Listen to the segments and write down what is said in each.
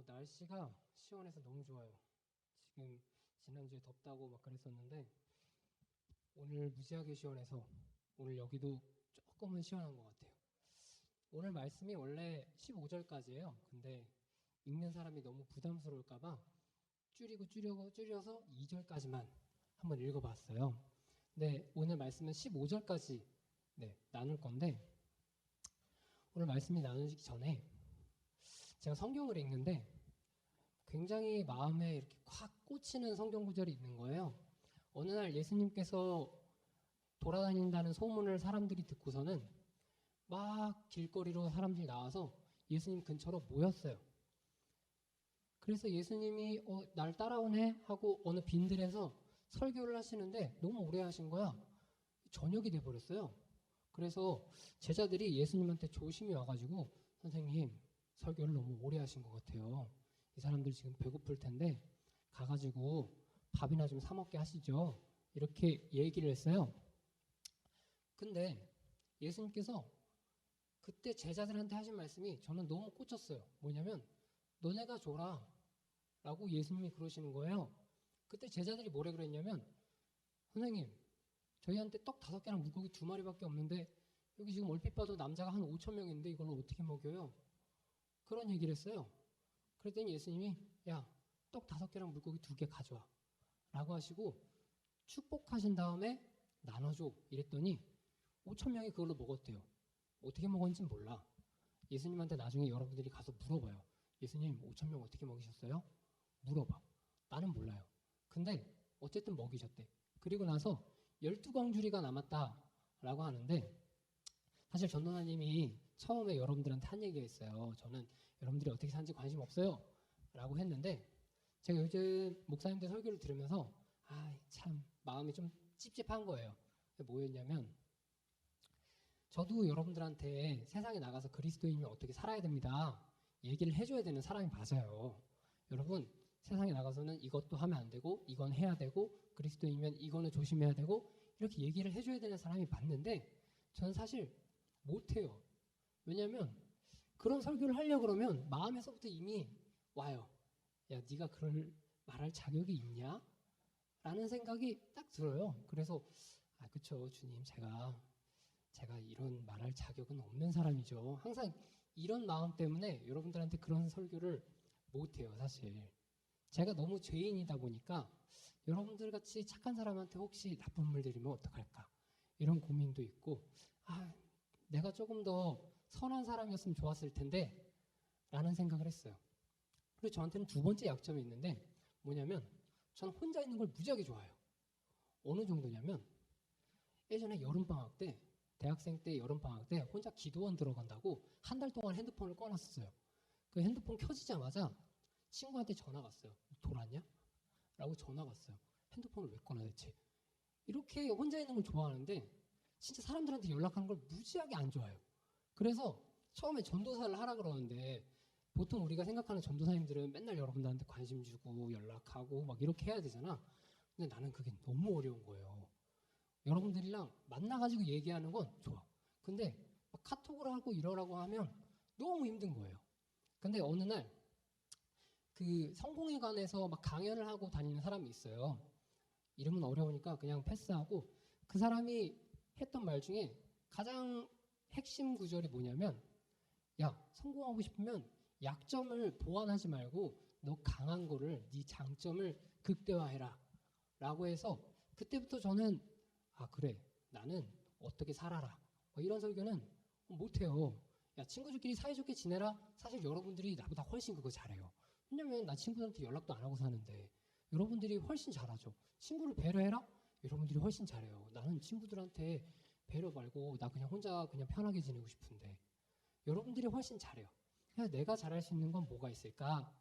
날씨가 시원해서 너무 좋아요. 지금 지난주에 덥다고 막 그랬었는데 오늘 무지하게 시원해서 오늘 여기도 조금은 시원한 것 같아요. 오늘 말씀이 원래 15절까지예요. 근데 읽는 사람이 너무 부담스러울까봐 줄여서 2절까지만 한번 읽어봤어요. 네, 오늘 말씀은 15절까지 나눌 건데 오늘 말씀이 나누기 전에 제가 성경을 읽는데 굉장히 마음에 이렇게 콱 꽂히는 성경 구절이 있는 거예요. 어느 날 예수님께서 돌아다닌다는 소문을 사람들이 듣고서는 막 길거리로 사람들이 나와서 예수님 근처로 모였어요. 그래서 예수님이 날 따라오네 하고 어느 빈들에서 설교를 하시는데 너무 오래 하신 거야. 저녁이 돼버렸어요. 그래서 제자들이 예수님한테 조심히 와가지고 선생님 설교를 너무 오래 하신 것 같아요. 이 사람들 지금 배고플 텐데 가가지고 밥이나 좀 사 먹게 하시죠. 이렇게 얘기를 했어요. 근데 예수님께서 그때 제자들한테 하신 말씀이 저는 너무 꽂혔어요. 뭐냐면 너네가 줘라 라고 예수님이 그러시는 거예요. 그때 제자들이 뭐래 그랬냐면 선생님 저희한테 떡 5개랑 물고기 2마리밖에 없는데 여기 지금 얼핏 봐도 남자가 한 5,000명인데 이걸 어떻게 먹여요? 그런 얘기를 했어요. 그랬더니 예수님이 야, 떡 5개랑 물고기 2개 가져와 라고 하시고 축복하신 다음에 나눠줘 이랬더니 5,000명이 그걸로 먹었대요. 어떻게 먹었는지 몰라. 예수님한테 나중에 여러분들이 가서 물어봐요. 예수님 5,000명 어떻게 먹이셨어요? 물어봐. 나는 몰라요. 근데 어쨌든 먹이셨대. 그리고 나서 12광주리가 남았다라고 하는데 사실 전도사님이 처음에 여러분들한테 한 얘기가 있어요. 저는 여러분들이 어떻게 사는지 관심 없어요 라고 했는데 제가 요즘 목사님들 설교를 들으면서 참 마음이 좀 찝찝한 거예요. 뭐였냐면 저도 여러분들한테 세상에 나가서 그리스도인이면 어떻게 살아야 됩니다 얘기를 해줘야 되는 사람이 맞아요. 여러분 세상에 나가서는 이것도 하면 안 되고 이건 해야 되고 그리스도인이면 이거는 조심해야 되고 이렇게 얘기를 해줘야 되는 사람이 맞는데 저는 사실 못해요. 왜냐하면 그런 설교를 하려고 그러면 마음에서부터 이미 와요. 야, 네가 그럴 말할 자격이 있냐? 라는 생각이 딱 들어요. 그래서 그쵸 주님 제가 이런 말할 자격은 없는 사람이죠. 항상 이런 마음 때문에 여러분들한테 그런 설교를 못해요. 사실 제가 너무 죄인이다 보니까 여러분들 같이 착한 사람한테 혹시 나쁜 말 들으면 어떡할까 이런 고민도 있고 내가 조금 더 선한 사람이었으면 좋았을 텐데 라는 생각을 했어요. 그리고 저한테는 두 번째 약점이 있는데 뭐냐면 저는 혼자 있는 걸 무지하게 좋아해요. 어느 정도냐면 예전에 여름방학 때 대학생 때 여름방학 때 혼자 기도원 들어간다고 한 달 동안 핸드폰을 꺼놨었어요. 그 핸드폰 켜지자마자 친구한테 전화가 왔어요. 돌았냐? 라고 전화가 왔어요. 핸드폰을 왜 꺼놔 대체? 이렇게 혼자 있는 걸 좋아하는데 진짜 사람들한테 연락하는 걸 무지하게 안 좋아해요. 그래서 처음에 전도사를 하라 그러는데 보통 우리가 생각하는 전도사님들은 맨날 여러분들한테 관심 주고 연락하고 막 이렇게 해야 되잖아. 근데 나는 그게 너무 어려운 거예요. 여러분들이랑 만나가지고 얘기하는 건 좋아. 근데 막 카톡을 하고 이러라고 하면 너무 힘든 거예요. 근데 어느 날 그 성공에 관해서 막 강연을 하고 다니는 사람이 있어요. 이름은 어려우니까 그냥 패스하고 그 사람이 했던 말 중에 가장 핵심 구절이 뭐냐면 야, 성공하고 싶으면 약점을 보완하지 말고 너 강한 거를 네 장점을 극대화해라 라고 해서 그때부터 저는 그래 나는 어떻게 살아라 이런 설교는 못해요. 야, 친구들끼리 사이좋게 지내라. 사실 여러분들이 나보다 훨씬 그거 잘해요. 왜냐면 나 친구들한테 연락도 안 하고 사는데 여러분들이 훨씬 잘하죠. 친구를 배려해라. 여러분들이 훨씬 잘해요. 나는 친구들한테 배려 말고 나 그냥 혼자 그냥 편하게 지내고 싶은데 여러분들이 훨씬 잘해요. 그래서 내가 잘할 수 있는 건 뭐가 있을까?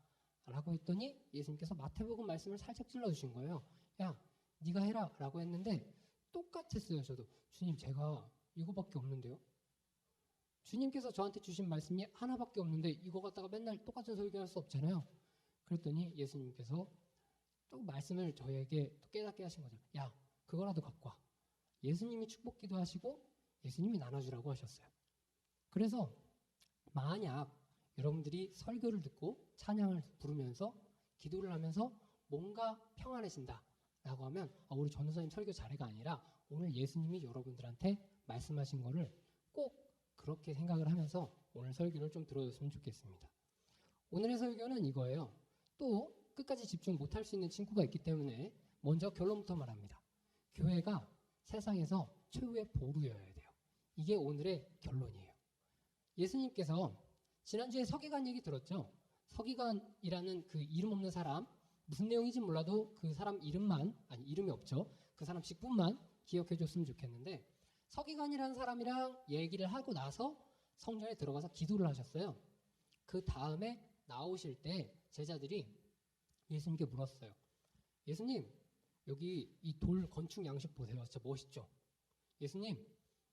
라고 했더니 예수님께서 마태복음 말씀을 살짝 찔러주신 거예요. 야, 네가 해라 라고 했는데 똑같았어요. 저도 주님 제가 이거밖에 없는데요. 주님께서 저한테 주신 말씀이 하나밖에 없는데 이거 갖다가 맨날 똑같은 설교할 수 없잖아요. 그랬더니 예수님께서 또 말씀을 저에게 또 깨닫게 하신 거죠. 야, 그거라도 갖고 와. 예수님이 축복기도 하시고 예수님이 나눠주라고 하셨어요. 그래서 만약 여러분들이 설교를 듣고 찬양을 부르면서 기도를 하면서 뭔가 평안해진다 라고 하면 우리 전도사님 설교 잘해가 아니라 오늘 예수님이 여러분들한테 말씀하신 거를 꼭 그렇게 생각을 하면서 오늘 설교를 좀 들어줬으면 좋겠습니다. 오늘의 설교는 이거예요. 또 끝까지 집중 못할 수 있는 친구가 있기 때문에 먼저 결론부터 말합니다. 교회가 세상에서 최후의 보루여야 돼요. 이게 오늘의 결론이에요. 예수님께서 지난주에 서기관 얘기 들었죠? 서기관이라는 그 이름 없는 사람, 무슨 내용인지 몰라도 그 사람 이름이 없죠. 그 사람 직분만 기억해 줬으면 좋겠는데, 서기관이라는 사람이랑 얘기를 하고 나서 성전에 들어가서 기도를 하셨어요. 그 다음에 나오실 때 제자들이 예수님께 물었어요. 예수님, 여기 이 돌 건축 양식 보세요. 진짜 멋있죠? 예수님,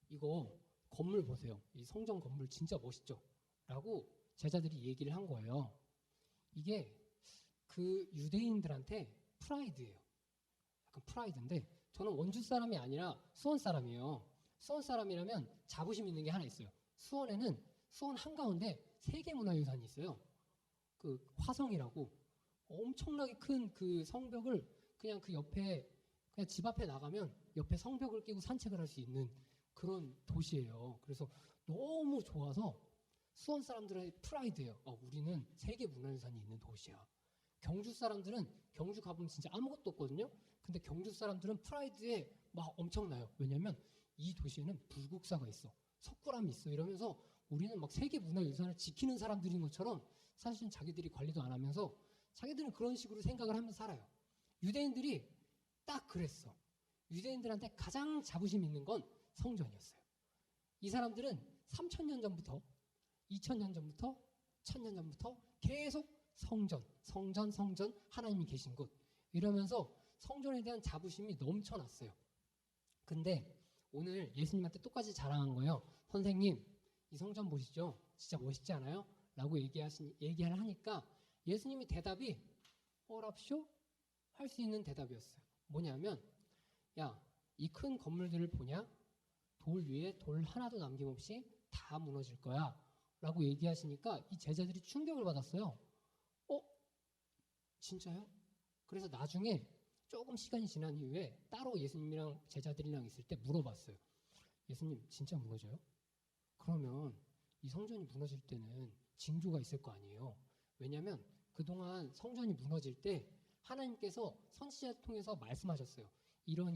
이거 건물 보세요. 이 성전 건물 진짜 멋있죠? 라고 제자들이 얘기를 한 거예요. 이게 그 유대인들한테 프라이드예요. 약간 프라이드인데, 저는 원주 사람이 아니라 수원 사람이에요. 수원 사람이라면 자부심 있는 게 하나 있어요. 수원에는 수원 한가운데 세계문화유산이 있어요. 그 화성이라고 엄청나게 큰 그 성벽을 그냥 그 옆에 그냥 집 앞에 나가면 옆에 성벽을 끼고 산책을 할 수 있는 그런 도시예요. 그래서 너무 좋아서 수원 사람들의 프라이드예요. 우리는 세계문화유산이 있는 도시야. 경주 사람들은 경주 가보면 진짜 아무것도 없거든요. 근데 경주 사람들은 프라이드에 막 엄청나요. 왜냐면 이 도시에는 불국사가 있어. 석굴암이 있어. 이러면서 우리는 막 세계문화유산을 지키는 사람들인 것처럼 사실은 자기들이 관리도 안 하면서 자기들은 그런 식으로 생각을 하면서 살아요. 유대인들이 딱 그랬어. 유대인들한테 가장 자부심 있는 건 성전이었어요. 이 사람들은 3,000년 전부터 2,000년 전부터 1,000년 전부터 계속 성전 하나님이 계신 곳 이러면서 성전에 대한 자부심이 넘쳐났어요. 근데 오늘 예수님한테 똑같이 자랑한 거예요. 선생님, 이 성전 보시죠? 진짜 멋있지 않아요? 라고 얘기를 하니까 예수님이 대답이 어랍쇼? 할 수 있는 대답이었어요. 뭐냐면, 야, 이 큰 건물들을 보냐? 돌 위에 돌 하나도 남김없이 다 무너질 거야. 라고 얘기하시니까 이 제자들이 충격을 받았어요. 진짜요? 그래서 나중에 조금 시간이 지난 이후에 따로 예수님이랑 제자들이랑 있을 때 물어봤어요. 예수님, 진짜 무너져요? 그러면 이 성전이 무너질 때는 징조가 있을 거 아니에요. 왜냐하면 그동안 성전이 무너질 때 하나님께서 선지자를 통해서 말씀하셨어요. 이런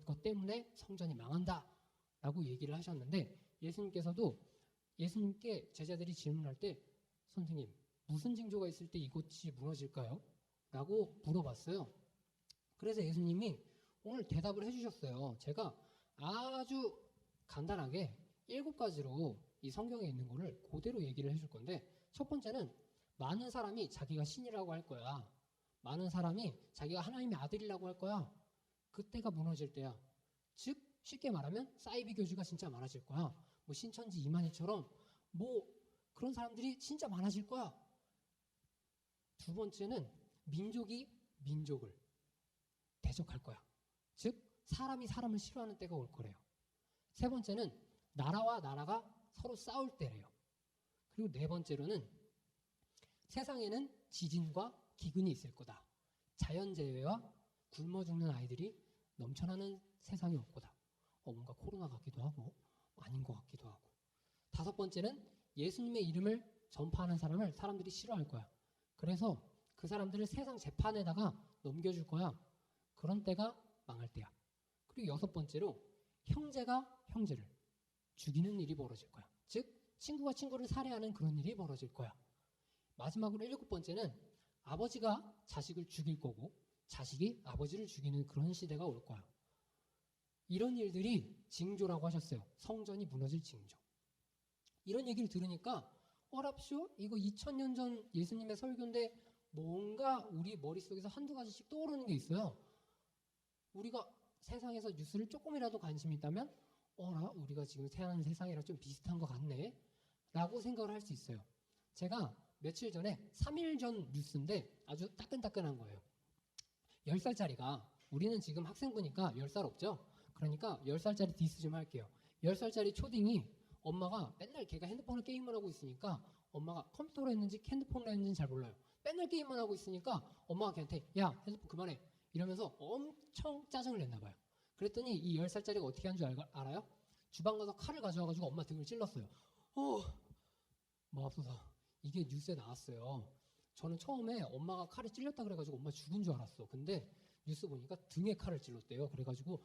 것 때문에 성전이 망한다 라고 얘기를 하셨는데, 예수님께 제자들이 질문할 때 선생님, 무슨 징조가 있을 때 이곳이 무너질까요? 라고 물어봤어요. 그래서 예수님이 오늘 대답을 해주셨어요. 제가 아주 간단하게 7가지로 이 성경에 있는 거를 그대로 얘기를 해줄 건데, 첫 번째는 많은 사람이 자기가 신이라고 할 거야. 많은 사람이 자기가 하나님의 아들이라고 할 거야. 그때가 무너질 때야. 즉 쉽게 말하면 사이비 교주가 진짜 많아질 거야. 뭐 신천지 이만희처럼 뭐 그런 사람들이 진짜 많아질 거야. 두 번째는 민족이 민족을 대적할 거야. 즉 사람이 사람을 싫어하는 때가 올 거래요. 세 번째는 나라와 나라가 서로 싸울 때래요. 그리고 네 번째로는 세상에는 지진과 기근이 있을 거다. 자연재해와 굶어 죽는 아이들이 넘쳐나는 세상이 올 거다. 뭔가 코로나 같기도 하고 아닌 것 같기도 하고. 다섯 번째는 예수님의 이름을 전파하는 사람을 사람들이 싫어할 거야. 그래서 그 사람들을 세상 재판에다가 넘겨줄 거야. 그런 때가 망할 때야. 그리고 여섯 번째로 형제가 형제를 죽이는 일이 벌어질 거야. 즉 친구가 친구를 살해하는 그런 일이 벌어질 거야. 마지막으로 7번째는 아버지가 자식을 죽일 거고 자식이 아버지를 죽이는 그런 시대가 올 거야. 이런 일들이 징조라고 하셨어요. 성전이 무너질 징조. 이런 얘기를 들으니까 어랍쇼? 이거 2000년 전 예수님의 설교인데 뭔가 우리 머릿속에서 한두 가지씩 떠오르는 게 있어요. 우리가 세상에서 뉴스를 조금이라도 관심이 있다면 우리가 지금 사는 세상이랑 좀 비슷한 것 같네 라고 생각을 할 수 있어요. 제가 며칠 전에 3일 전 뉴스인데 아주 따끈따끈한 거예요. 10살짜리가, 우리는 지금 학생부니까 10살 없죠? 그러니까 10살짜리 디스 좀 할게요. 10살짜리 초딩이 엄마가 맨날 걔가 핸드폰을 게임을 하고 있으니까 엄마가 컴퓨터로 했는지 핸드폰으로 했는지 잘 몰라요. 맨날 게임만 하고 있으니까 엄마가 걔한테 야 핸드폰 그만해 이러면서 엄청 짜증을 냈나 봐요. 그랬더니 이 10살짜리가 어떻게 한 줄 알아요? 주방 가서 칼을 가져와가지고 엄마 등을 찔렀어요. 마법소사 이게 뉴스에 나왔어요. 저는 처음에 엄마가 칼에 찔렸다 그래가지고 엄마 죽은 줄 알았어. 근데 뉴스 보니까 등에 칼을 찔렀대요. 그래가지고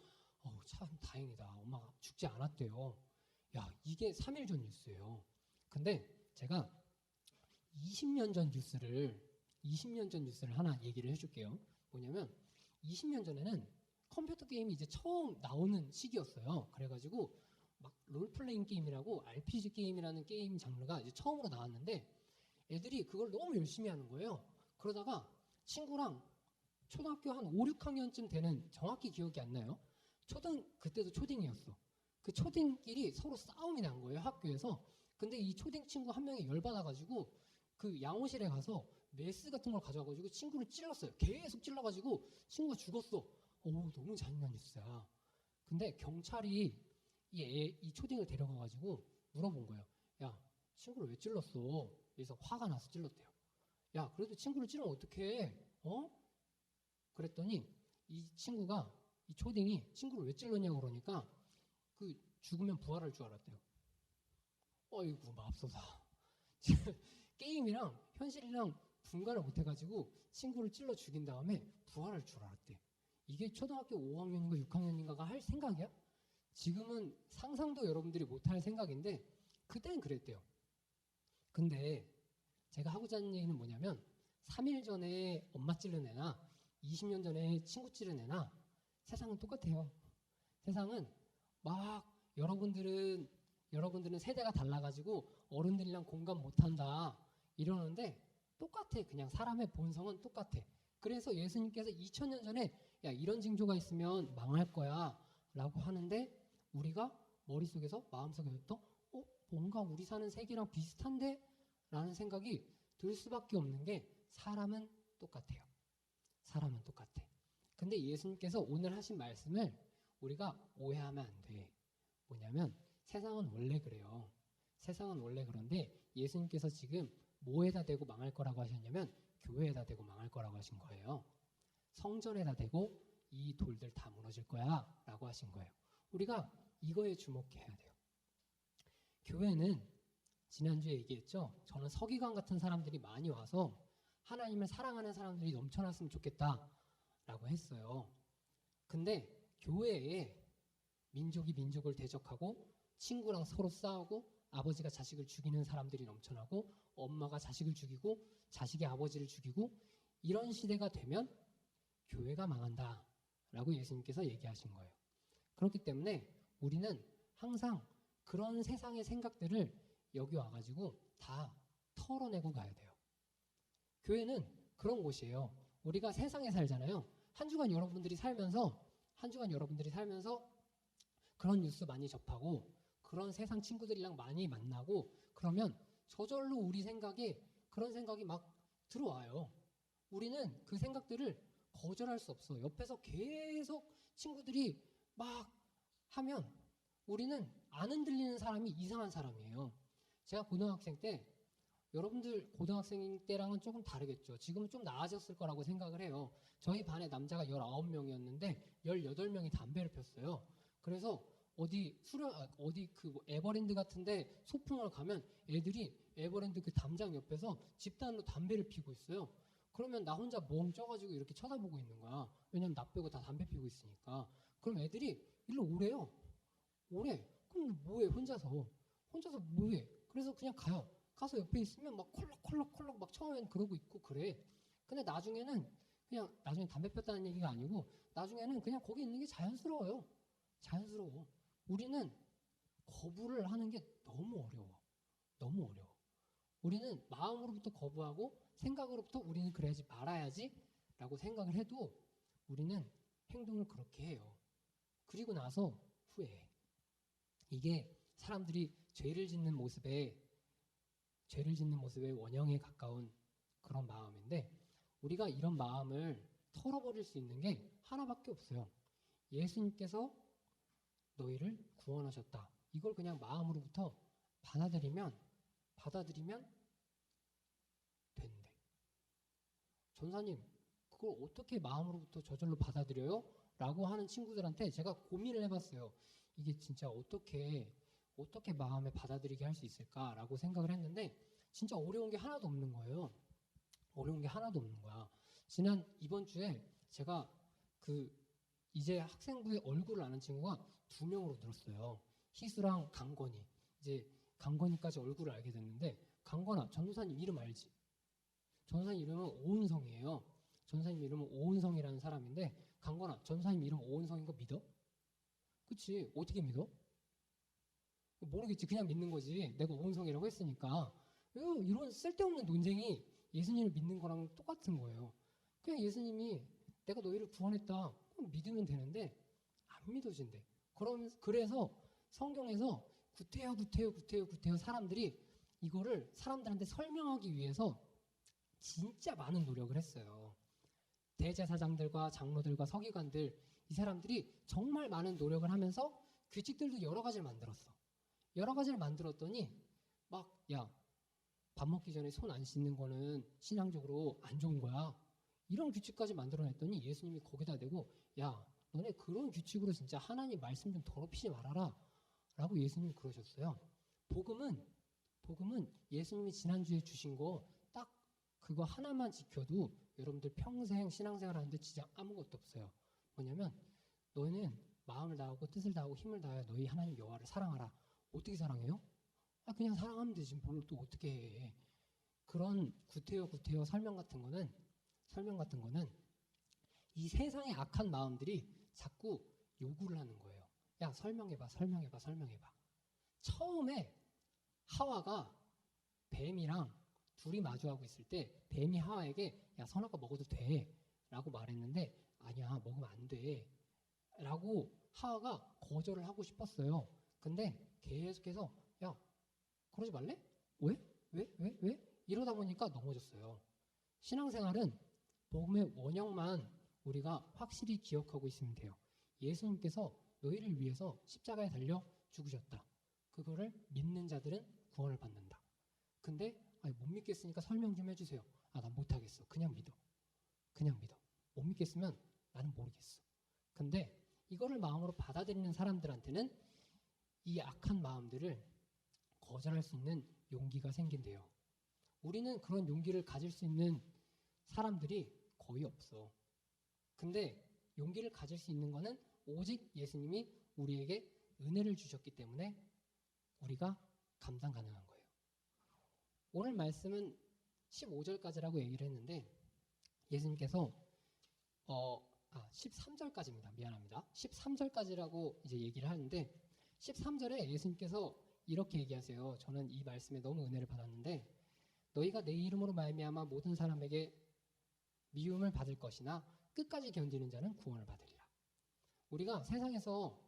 참 다행이다. 엄마가 죽지 않았대요. 야 이게 3일 전 뉴스예요. 근데 제가 20년 전 뉴스를 하나 얘기를 해줄게요. 뭐냐면 20년 전에는 컴퓨터 게임이 이제 처음 나오는 시기였어요. 그래가지고 막 롤플레잉 게임이라고 RPG 게임이라는 게임 장르가 이제 처음으로 나왔는데 애들이 그걸 너무 열심히 하는 거예요. 그러다가 친구랑 초등학교 한 5, 6학년쯤 되는 정확히 기억이 안 나요. 그때도 초딩이었어. 그 초딩끼리 서로 싸움이 난 거예요, 학교에서. 근데 이 초딩 친구 한 명이 열받아가지고 그 양호실에 가서 메스 같은 걸 가져와가지고 친구를 찔렀어요. 계속 찔러가지고 친구가 죽었어. 너무 잔인한 뉴스야. 근데 경찰이 이 초딩을 데려가가지고 물어본 거예요. 야, 친구를 왜 찔렀어? 그래서 화가 나서 찔렀대요. 야, 그래도 친구를 찌르면 어떡해? 그랬더니 이 초딩이 친구를 왜 찔렀냐고 그러니까 그 죽으면 부활할 줄 알았대요. 어이구, 맙소사. 게임이랑 현실이랑 분간을 못해가지고 친구를 찔러 죽인 다음에 부활할 줄 알았대. 이게 초등학교 5학년인가 6학년인가가 할 생각이야? 지금은 상상도 여러분들이 못할 생각인데 그때는 그랬대요. 근데 제가 하고자 하는 얘기는 뭐냐면 3일 전에 엄마 찌른 애나 20년 전에 친구 찌른 애나 세상은 똑같아요. 세상은 막 여러분들은 세대가 달라가지고 어른들이랑 공감 못한다 이러는데 똑같아. 그냥 사람의 본성은 똑같아. 그래서 예수님께서 2000년 전에 야 이런 징조가 있으면 망할 거야 라고 하는데 우리가 머릿속에서 마음속에서 뭔가 우리 사는 세계랑 비슷한데? 라는 생각이 들 수밖에 없는 게 사람은 똑같아요. 사람은 똑같아. 근데 예수님께서 오늘 하신 말씀을 우리가 오해하면 안 돼. 뭐냐면 세상은 원래 그래요. 세상은 원래 그런데 예수님께서 지금 뭐에다 대고 망할 거라고 하셨냐면 교회에다 대고 망할 거라고 하신 거예요. 성전에다 대고 이 돌들 다 무너질 거야 라고 하신 거예요. 우리가 이거에 주목해야 돼요. 교회는 지난주에 얘기했죠. 저는 서기관 같은 사람들이 많이 와서 하나님을 사랑하는 사람들이 넘쳐났으면 좋겠다 라고 했어요. 근데 교회에 민족이 민족을 대적하고 친구랑 서로 싸우고 아버지가 자식을 죽이는 사람들이 넘쳐나고 엄마가 자식을 죽이고 자식이 아버지를 죽이고 이런 시대가 되면 교회가 망한다 라고 예수님께서 얘기하신 거예요. 그렇기 때문에 우리는 항상 그런 세상의 생각들을 여기 와가지고 다 털어내고 가야 돼요. 교회는 그런 곳이에요. 우리가 세상에 살잖아요. 한 주간 여러분들이 살면서 그런 뉴스 많이 접하고 그런 세상 친구들이랑 많이 만나고 그러면 저절로 우리 생각에 그런 생각이 막 들어와요. 우리는 그 생각들을 거절할 수 없어. 옆에서 계속 친구들이 막 하면 우리는 안 흔들리는 사람이 이상한 사람이에요. 제가 고등학생 때 여러분들 고등학생 때랑은 조금 다르겠죠. 지금은 좀 나아졌을 거라고 생각을 해요. 저희 반에 남자가 19명이었는데 18명이 담배를 폈어요. 그래서 어디 그 에버랜드 같은데 소풍을 가면 애들이 에버랜드 그 담장 옆에서 집단으로 담배를 피고 있어요. 그러면 나 혼자 멍 쪄가지고 이렇게 쳐다보고 있는 거야. 왜냐면 나 빼고 다 담배 피고 있으니까. 그럼 애들이 일로 오래요. 오래. 그럼 뭐해 혼자서 뭐해. 그래서 그냥 가요. 가서 옆에 있으면 막 콜록콜록 막 처음엔 그러고 있고 그래. 근데 나중에 담배 폈다는 얘기가 아니고 나중에는 그냥 거기 있는 게 자연스러워요. 자연스러워. 우리는 거부를 하는 게 너무 어려워. 우리는 마음으로부터 거부하고 생각으로부터 우리는 그래야지 말아야지 라고 생각을 해도 우리는 행동을 그렇게 해요. 그리고 나서 후회해. 이게 사람들이 죄를 짓는 모습의 원형에 가까운 그런 마음인데 우리가 이런 마음을 털어버릴 수 있는 게 하나밖에 없어요. 예수님께서 너희를 구원하셨다. 이걸 그냥 마음으로부터 받아들이면 전사님, 그걸 어떻게 마음으로부터 저절로 받아들여요? 라고 하는 친구들한테 제가 고민을 해봤어요. 이게 진짜 어떻게 마음에 받아들이게 할 수 있을까라고 생각을 했는데 진짜 어려운 게 하나도 없는 거예요. 어려운 게 하나도 없는 거야. 이번 주에 제가 이제 학생부의 얼굴을 아는 친구가 2명으로 늘었어요. 희수랑 강건이. 이제 강건이까지 얼굴을 알게 됐는데, 강건아, 전도사님 이름 알지? 전도사님 이름은 오은성이에요. 전도사님 이름은 오은성이라는 사람인데, 강건아, 전도사님 이름 오은성인 거 믿어? 그치? 어떻게 믿어? 모르겠지. 그냥 믿는 거지. 내가 오은성이라고 했으니까. 이런 쓸데없는 논쟁이 예수님을 믿는 거랑 똑같은 거예요. 그냥 예수님이 내가 너희를 구원했다. 그럼 믿으면 되는데 안 믿어진대. 그래서 성경에서 구태여 사람들이 이거를 사람들한테 설명하기 위해서 진짜 많은 노력을 했어요. 대제사장들과 장로들과 서기관들, 이 사람들이 정말 많은 노력을 하면서 규칙들도 여러 가지를 만들었어. 여러 가지를 만들었더니 야, 밥 먹기 전에 손 안 씻는 거는 신앙적으로 안 좋은 거야. 이런 규칙까지 만들어냈더니 예수님이 거기다 대고, 야, 너네 그런 규칙으로 진짜 하나님 말씀 좀 더럽히지 말아라. 라고 예수님이 그러셨어요. 복음은 예수님이 지난주에 주신 거 딱 그거 하나만 지켜도 여러분들 평생 신앙생활 하는데 진짜 아무것도 없어요. 뭐냐면 너희는 마음을 다하고 뜻을 다하고 힘을 다하여 너희 하나님 여호와를 사랑하라. 어떻게 사랑해요? 그냥 사랑하면 되지. 뭘 또 어떻게 해. 그런 구태여 설명 같은 거는 이 세상의 악한 마음들이 자꾸 요구를 하는 거예요. 야, 설명해봐. 처음에 하와가 뱀이랑 둘이 마주하고 있을 때 뱀이 하와에게 야, 선악과 먹어도 돼 라고 말했는데 아니야, 먹으면 안 돼 라고 하와가 거절을 하고 싶었어요. 근데 계속해서 야, 그러지 말래? 왜? 이러다 보니까 넘어졌어요. 신앙생활은 복음의 원형만 우리가 확실히 기억하고 있으면 돼요. 예수님께서 너희를 위해서 십자가에 달려 죽으셨다. 그거를 믿는 자들은 구원을 받는다. 근데 못 믿겠으니까 설명 좀 해주세요. 난 못하겠어. 그냥 믿어. 못 믿겠으면 나는 모르겠어. 근데 이거를 마음으로 받아들이는 사람들한테는 이 악한 마음들을 거절할 수 있는 용기가 생긴대요. 우리는 그런 용기를 가질 수 있는 사람들이 거의 없어. 근데 용기를 가질 수 있는 거는 오직 예수님이 우리에게 은혜를 주셨기 때문에 우리가 감당 가능한 거예요. 오늘 말씀은 15절까지라고 얘기를 했는데 예수님께서 13절까지입니다. 미안합니다. 13절까지라고 이제 얘기를 하는데 13절에 예수님께서 이렇게 얘기하세요. 저는 이 말씀에 너무 은혜를 받았는데 너희가 내 이름으로 말미암아 모든 사람에게 미움을 받을 것이나 끝까지 견디는 자는 구원을 받으리라. 우리가 세상에서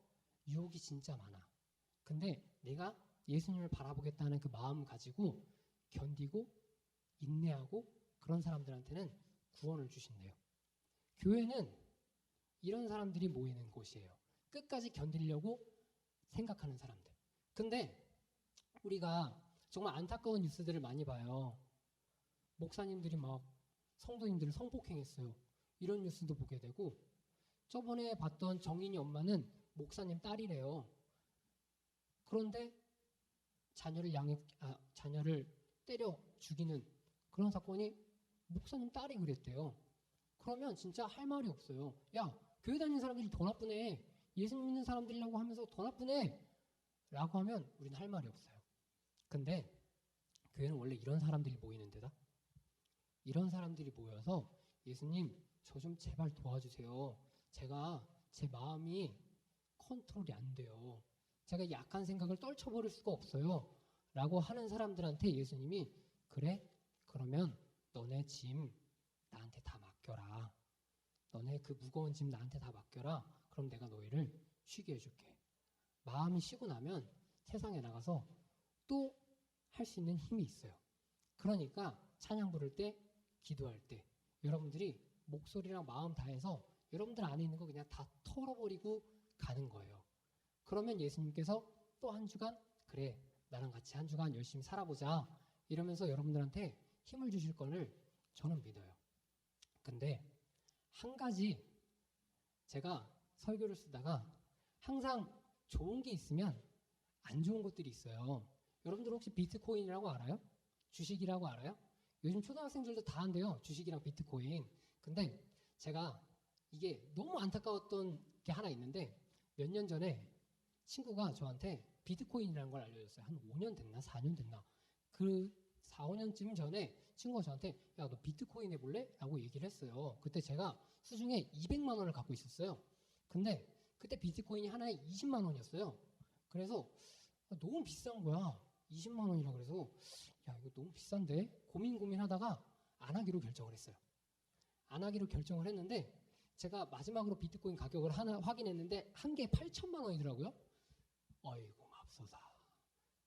유혹이 진짜 많아. 근데 내가 예수님을 바라보겠다는 그 마음 가지고 견디고 인내하고 그런 사람들한테는 구원을 주신대요. 교회는 이런 사람들이 모이는 곳이에요. 끝까지 견디려고 생각하는 사람들. 근데 우리가 정말 안타까운 뉴스들을 많이 봐요. 목사님들이 막 성도님들을 성폭행했어요. 이런 뉴스도 보게 되고 저번에 봤던 정인이 엄마는 목사님 딸이래요. 그런데 자녀를 때려 죽이는 그런 사건이 목사님 딸이 그랬대요. 그러면 진짜 할 말이 없어요. 야, 교회 다니는 사람들이 더 나쁘네. 예수 믿는 사람들이라고 하면서 더 나쁘네. 라고 하면 우리는 할 말이 없어요. 근데 교회는 원래 이런 사람들이 모이는 데다. 이런 사람들이 모여서 예수님, 저 좀 제발 도와주세요. 제가 제 마음이 컨트롤이 안 돼요. 제가 약한 생각을 떨쳐버릴 수가 없어요. 라고 하는 사람들한테 예수님이 그래? 그러면 너네 짐 나한테 다 맡겨라. 너네 그 무거운 짐 나한테 다 맡겨라. 그럼 내가 너희를 쉬게 해줄게. 마음이 쉬고 나면 세상에 나가서 또 할 수 있는 힘이 있어요. 그러니까 찬양 부를 때, 기도할 때 여러분들이 목소리랑 마음 다해서 여러분들 안에 있는 거 그냥 다 털어버리고 가는 거예요. 그러면 예수님께서 또 한 주간 그래 나랑 같이 한 주간 열심히 살아보자 이러면서 여러분들한테 힘을 주실 거를 저는 믿어요. 근데 한 가지 제가 설교를 쓰다가 항상 좋은 게 있으면 안 좋은 것들이 있어요. 여러분들 혹시 비트코인이라고 알아요? 주식이라고 알아요? 요즘 초등학생들도 다 한대요. 주식이랑 비트코인. 근데 제가 이게 너무 안타까웠던 게 하나 있는데 몇 년 전에 친구가 저한테 비트코인이라는 걸 알려줬어요. 한 5년 됐나? 4년 됐나? 그 4, 5년쯤 전에 친구가 저한테 야, 너 비트코인 해볼래? 라고 얘기를 했어요. 그때 제가 수중에 200만 원을 갖고 있었어요. 근데 그때 비트코인이 하나에 20만 원이었어요. 그래서 너무 비싼 거야. 20만 원이라 그래서 야, 이거 너무 비싼데? 고민하다가 안 하기로 결정을 했어요. 안 하기로 결정을 했는데 제가 마지막으로 비트코인 가격을 하나 확인했는데 한 개에 8천만 원이더라고요. 어이구 맙소사.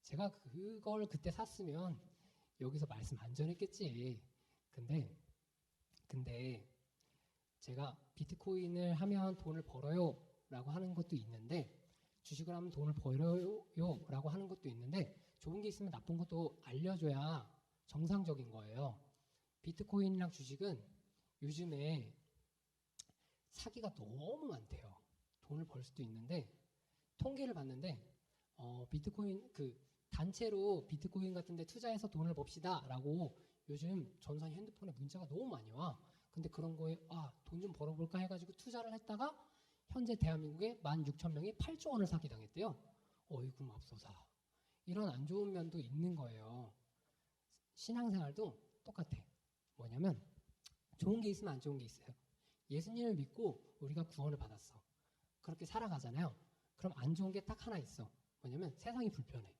제가 그걸 그때 샀으면 여기서 말씀 안 전했겠지. 근데 제가 비트코인을 하면 돈을 벌어요 라고 하는 것도 있는데 주식을 하면 돈을 벌어요 라고 하는 것도 있는데 좋은 게 있으면 나쁜 것도 알려줘야 정상적인 거예요. 비트코인이랑 주식은 요즘에 사기가 너무 많대요. 돈을 벌 수도 있는데 통계를 봤는데 비트코인 단체로 비트코인 같은 데 투자해서 돈을 법시다 라고 요즘 전산 핸드폰에 문자가 너무 많이 와. 근데 그런 거에 돈 좀 벌어볼까 해가지고 투자를 했다가 현재 대한민국에 16,000명이 8조 원을 사기당했대요. 어이구 맙소사. 이런 안 좋은 면도 있는 거예요. 신앙생활도 똑같아. 뭐냐면 좋은 게 있으면 안 좋은 게 있어요. 예수님을 믿고 우리가 구원을 받았어. 그렇게 살아가잖아요. 그럼 안 좋은 게 딱 하나 있어. 뭐냐면 세상이 불편해.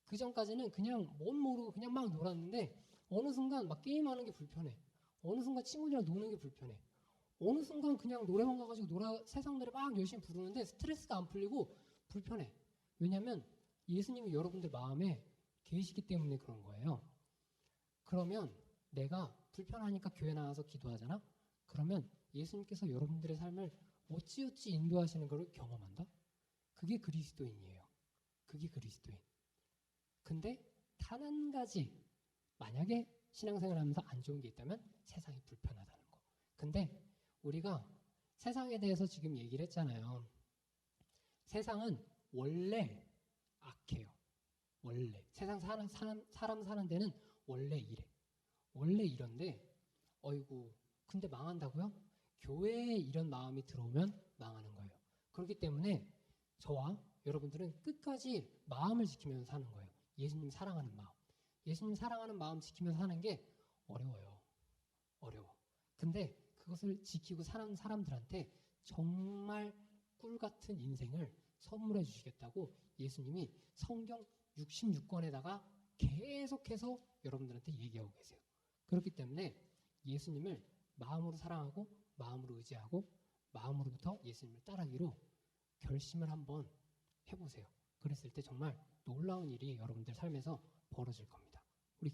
그 전까지는 그냥 뭔 모르고 그냥 막 놀았는데 어느 순간 막 게임하는 게 불편해. 어느 순간 친구들이랑 노는 게 불편해. 어느 순간 그냥 노래방 가가지고 세상 노래 막 열심히 부르는데 스트레스가 안 풀리고 불편해. 왜냐면 예수님이 여러분들 마음에 계시기 때문에 그런 거예요. 그러면 내가 불편하니까 교회 나와서 기도하잖아? 그러면 예수님께서 여러분들의 삶을 어찌어찌 인도하시는 것을 경험한다? 그게 그리스도인이에요. 그게 그리스도인. 근데 단 한 가지 만약에 신앙생활 하면서 안 좋은 게 있다면 세상이 불편하다는 거. 근데 우리가 세상에 대해서 지금 얘기를 했잖아요. 세상은 원래 악해요. 원래. 세상 사람 사는 데는 원래 이래. 원래 이런데 어이구 근데 망한다고요? 교회에 이런 마음이 들어오면 망하는 거예요. 그렇기 때문에 저와 여러분들은 끝까지 마음을 지키면서 사는 거예요. 예수님 사랑하는 마음. 예수님 사랑하는 마음 지키면서 사는 게 어려워요. 어려워. 근데 그것을 지키고 사는 사람들한테 정말 꿀 같은 인생을 선물해 주시겠다고 예수님이 성경 66권에다가 계속해서 여러분들한테 얘기하고 계세요. 그렇기 때문에 예수님을 마음으로 사랑하고 마음으로 의지하고 마음으로부터 예수님을 따르기로 결심을 한번 해보세요. 그랬을 때 정말 놀라운 일이 여러분들 삶에서 벌어질 겁니다.